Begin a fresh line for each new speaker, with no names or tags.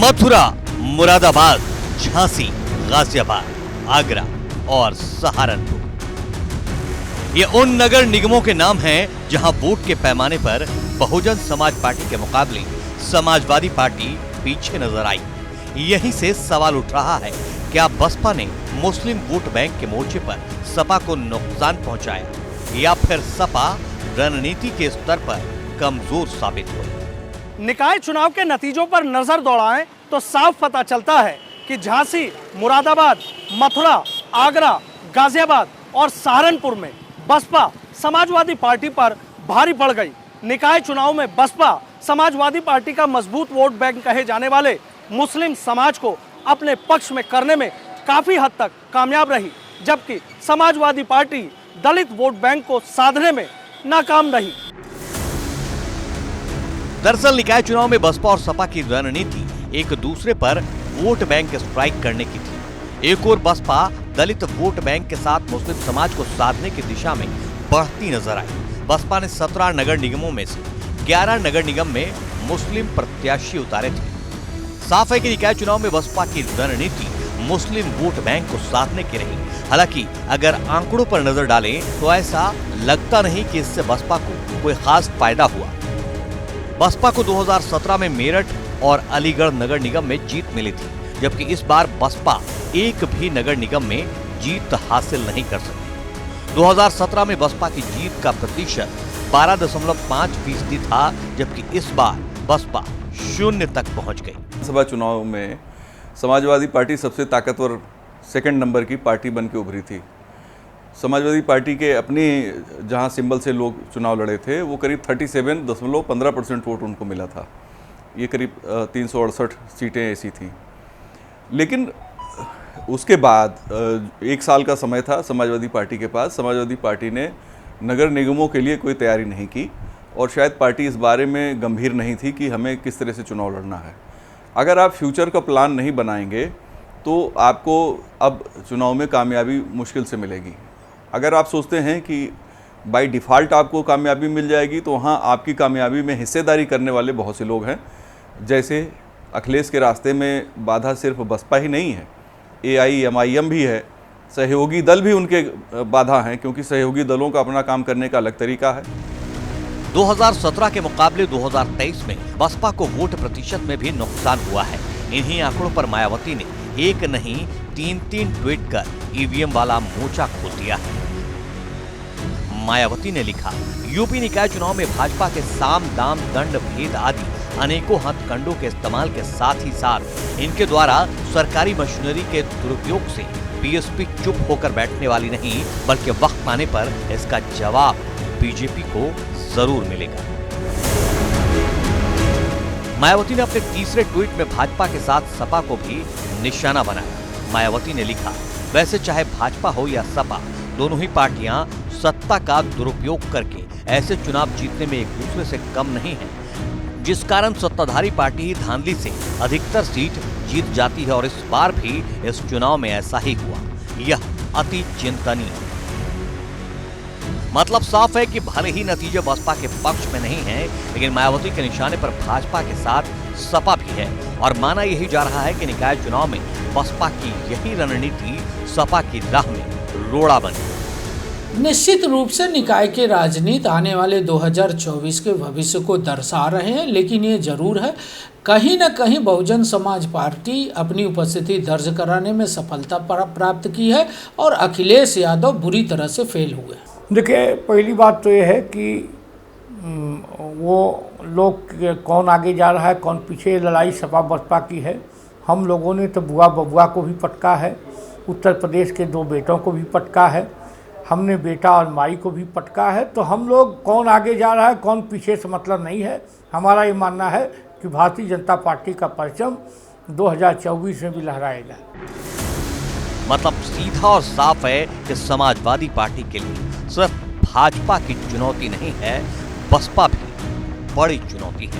मथुरा, मुरादाबाद, झांसी, गाजियाबाद, आगरा और सहारनपुर ये उन नगर निगमों के नाम हैं जहां वोट के पैमाने पर बहुजन समाज पार्टी के मुकाबले समाजवादी पार्टी पीछे नजर आई। यहीं से सवाल उठ रहा है, क्या बसपा ने मुस्लिम वोट बैंक के मोर्चे पर सपा को नुकसान पहुंचाया या फिर सपा रणनीति के स्तर पर कमजोर साबित हुई?
निकाय चुनाव के नतीजों पर नजर दौड़ाएं तो साफ पता चलता है कि झांसी, मुरादाबाद, मथुरा, आगरा, गाजियाबाद और सहारनपुर में बसपा समाजवादी पार्टी पर भारी पड़ गई। निकाय चुनाव में बसपा समाजवादी पार्टी का मजबूत वोट बैंक कहे जाने वाले मुस्लिम समाज को अपने पक्ष में करने में काफी हद तक कामयाब रही, जबकि समाजवादी पार्टी दलित वोट बैंक को साधने में नाकाम रही।
दरअसल निकाय चुनाव में बसपा और सपा की रणनीति एक दूसरे पर वोट बैंक स्ट्राइक करने की थी। एक और बसपा दलित वोट बैंक के साथ मुस्लिम समाज को साधने की दिशा में बढ़ती नजर आई। बसपा ने 17 नगर निगमों में से 11 नगर निगम में मुस्लिम प्रत्याशी उतारे थे। साफ है कि निकाय चुनाव में बसपा की रणनीति मुस्लिम वोट बैंक को साधने की रही। हालांकि अगर आंकड़ों पर नजर डालें तो ऐसा लगता नहीं कि इससे बसपा को कोई खास फायदा हुआ। बसपा को 2017 में मेरठ और अलीगढ़ नगर निगम में जीत मिली थी, जबकि इस बार बसपा एक भी नगर निगम में जीत हासिल नहीं कर सकी। 2017 में बसपा की जीत का प्रतिशत 12.5% था, जबकि इस बार बसपा 0 तक पहुंच गई।
लोकसभा चुनाव में समाजवादी पार्टी सबसे ताकतवर सेकंड नंबर की पार्टी बन के उभरी थी। समाजवादी पार्टी के अपनी जहां सिंबल से लोग चुनाव लड़े थे वो करीब 37.15% वोट उनको मिला था। ये करीब 368 सीटें ऐसी थीं। लेकिन उसके बाद एक साल का समय था समाजवादी पार्टी के पास। समाजवादी पार्टी ने नगर निगमों के लिए कोई तैयारी नहीं की और शायद पार्टी इस बारे में गंभीर नहीं थी कि हमें किस तरह से चुनाव लड़ना है। अगर आप फ्यूचर का प्लान नहीं बनाएंगे तो आपको अब चुनाव में कामयाबी मुश्किल से मिलेगी। अगर आप सोचते हैं कि बाय डिफ़ॉल्ट आपको कामयाबी मिल जाएगी तो वहाँ आपकी कामयाबी में हिस्सेदारी करने वाले बहुत से लोग हैं। जैसे अखिलेश के रास्ते में बाधा सिर्फ बसपा ही नहीं है, AIMIM भी है, सहयोगी दल भी उनके बाधा हैं, क्योंकि सहयोगी दलों का अपना काम करने का अलग तरीका है।
2017 के मुकाबले 2023 में बसपा को वोट प्रतिशत में भी नुकसान हुआ है। इन्हीं आंकड़ों पर मायावती ने एक नहीं 3 ट्वीट कर EVM वाला मोर्चा खोल दिया है। मायावती ने लिखा, यूपी निकाय चुनाव में भाजपा के साम दाम दंड भेद आदि अनेकों हथकंडों के इस्तेमाल के साथ ही साथ इनके द्वारा सरकारी मशीनरी के दुरुपयोग से बीएसपी चुप होकर बैठने वाली नहीं, बल्कि वक्त आने पर इसका जवाब बीजेपी को जरूर मिलेगा। मायावती ने अपने तीसरे ट्वीट में भाजपा के साथ सपा को भी निशाना बनाया। मायावती ने लिखा, वैसे चाहे भाजपा हो या सपा, दोनों ही पार्टियां सत्ता का दुरुपयोग करके ऐसे चुनाव जीतने में एक दूसरे से कम नहीं है, जिस कारण सत्ताधारी पार्टी ही धांधली से अधिकतर सीट जीत जाती है और इस बार भी इस चुनाव में ऐसा ही हुआ। यह अति चिंतनीय। मतलब साफ है कि भले ही नतीजे बसपा के पक्ष में नहीं है, लेकिन मायावती के निशाने पर भाजपा के साथ सपा भी है और माना यही जा रहा है कि निकाय चुनाव में बसपा की यही रणनीति सपा की राह में रोड़ा बनी।
निश्चित रूप से निकाय के राजनीति आने वाले 2024 के भविष्य को दर्शा रहे हैं, लेकिन ये जरूर है कहीं न कहीं बहुजन समाज पार्टी अपनी उपस्थिति दर्ज कराने में सफलता प्राप्त की है और अखिलेश यादव बुरी तरह से फेल हुए।
देखिए, पहली बात तो ये है कि वो लोग कौन आगे जा रहा है कौन पीछे, लड़ाई सपा बसपा की है। हम लोगों ने तो बुआ बबुआ को भी पटका है, उत्तर प्रदेश के 2 बेटों को भी पटका है, हमने बेटा और माई को भी पटका है। तो हम लोग कौन आगे जा रहा है कौन पीछे से मतलब नहीं है। हमारा ये मानना है कि भारतीय जनता पार्टी का परचम 2024 में भी लहराएगा।
मतलब सीधा और साफ है कि समाजवादी पार्टी के लिए सिर्फ भाजपा की चुनौती नहीं है, बसपा भी बड़ी चुनौती है।